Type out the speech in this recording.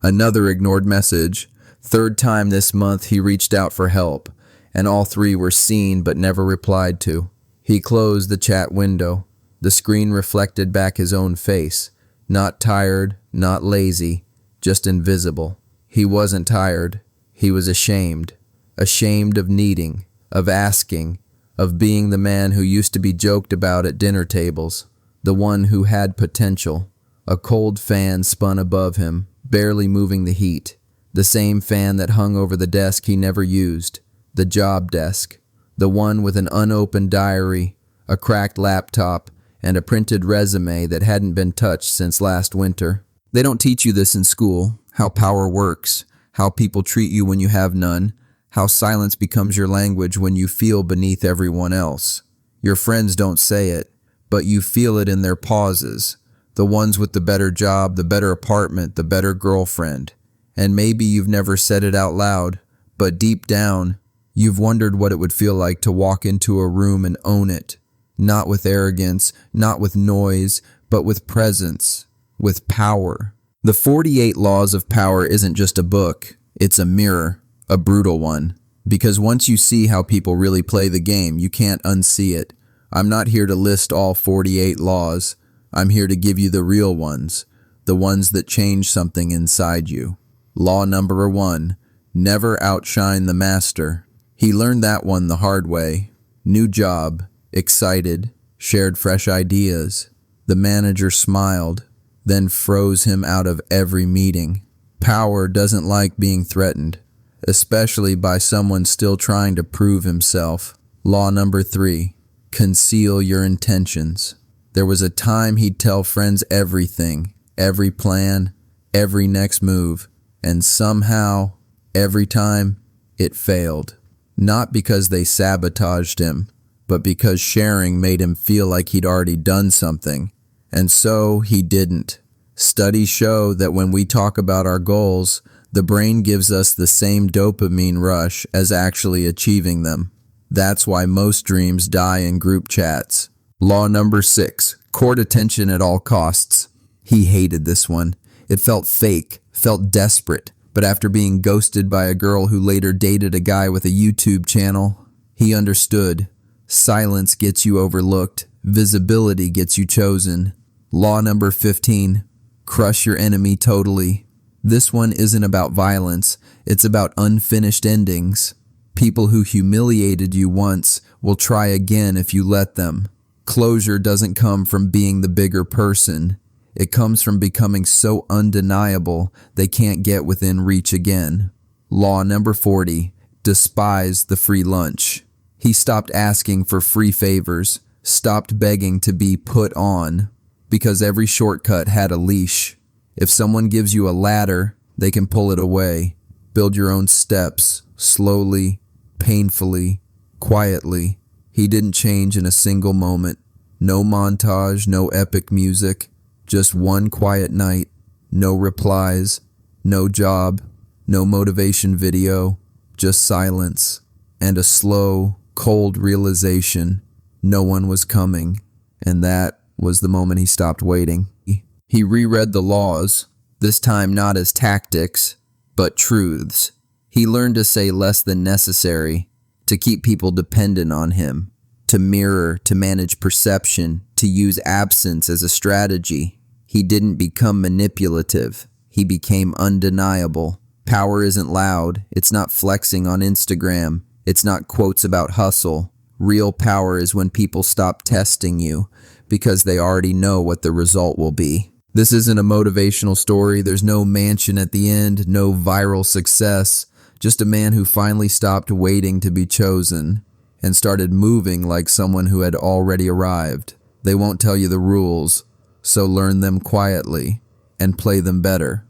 Another ignored message. Third time this month he reached out for help, and all three were seen but never replied to. He closed the chat window. The screen reflected back his own face. Not tired, not lazy, just invisible. He wasn't tired. He was ashamed. Ashamed of needing, of asking, of being the man who used to be joked about at dinner tables, the one who had potential. A cold fan spun above him, barely moving the heat. The same fan that hung over the desk he never used, the job desk, the one with an unopened diary, a cracked laptop, and a printed resume that hadn't been touched since last winter. They don't teach you this in school, how power works, how people treat you when you have none, how silence becomes your language when you feel beneath everyone else. Your friends don't say it, but you feel it in their pauses, the ones with the better job, the better apartment, the better girlfriend. And maybe you've never said it out loud, but deep down, you've wondered what it would feel like to walk into a room and own it. Not with arrogance, not with noise, but with presence, with power. The 48 Laws of Power isn't just a book, it's a mirror, a brutal one. Because once you see how people really play the game, you can't unsee it. I'm not here to list all 48 laws. I'm here to give you the real ones, the ones that change something inside you. Law number 1, never outshine the master. He learned that one the hard way. New job, excited, shared fresh ideas. The manager smiled, then froze him out of every meeting. Power doesn't like being threatened, especially by someone still trying to prove himself. Law number 3, conceal your intentions. There was a time he'd tell friends everything, every plan, every next move. And somehow, every time, it failed. Not because they sabotaged him, but because sharing made him feel like he'd already done something. And so he didn't. Studies show that when we talk about our goals, the brain gives us the same dopamine rush as actually achieving them. That's why most dreams die in group chats. Law number 6, court attention at all costs. He hated this one. It felt fake, felt desperate, but after being ghosted by a girl who later dated a guy with a YouTube channel, he understood. Silence gets you overlooked. Visibility gets you chosen. Law number 15, crush your enemy totally. This one isn't about violence. It's about unfinished endings. People who humiliated you once will try again if you let them. Closure doesn't come from being the bigger person. It comes from becoming so undeniable they can't get within reach again. Law number 40, despise the free lunch. He stopped asking for free favors, stopped begging to be put on, because every shortcut had a leash. If someone gives you a ladder, they can pull it away. Build your own steps, slowly, painfully, quietly. He didn't change in a single moment. No montage, no epic music. Just one quiet night, no replies, no job, no motivation video, just silence, and a slow, cold realization no one was coming, and that was the moment he stopped waiting. He reread the laws, this time not as tactics, but truths. He learned to say less than necessary, to keep people dependent on him, to mirror, to manage perception, to use absence as a strategy. He didn't become manipulative. He became undeniable. Power isn't loud. It's not flexing on Instagram. It's not quotes about hustle. Real power is when people stop testing you because they already know what the result will be. This isn't a motivational story. There's no mansion at the end, no viral success. Just a man who finally stopped waiting to be chosen and started moving like someone who had already arrived. They won't tell you the rules, so learn them quietly and play them better.